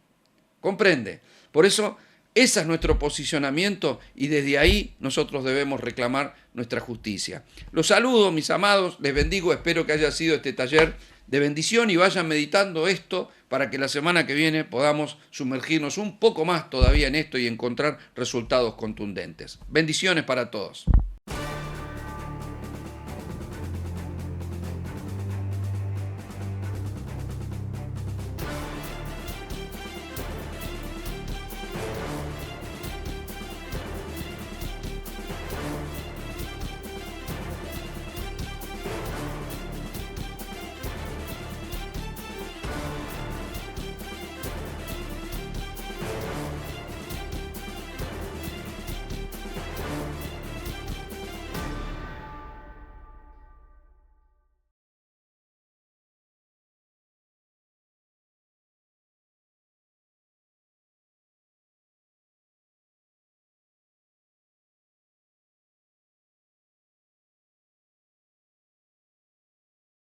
¿Comprende? Por eso, ese es nuestro posicionamiento y desde ahí nosotros debemos reclamar nuestra justicia. Los saludo, mis amados, les bendigo, espero que haya sido este taller de bendición y vayan meditando esto para que la semana que viene podamos sumergirnos un poco más todavía en esto y encontrar resultados contundentes. Bendiciones para todos.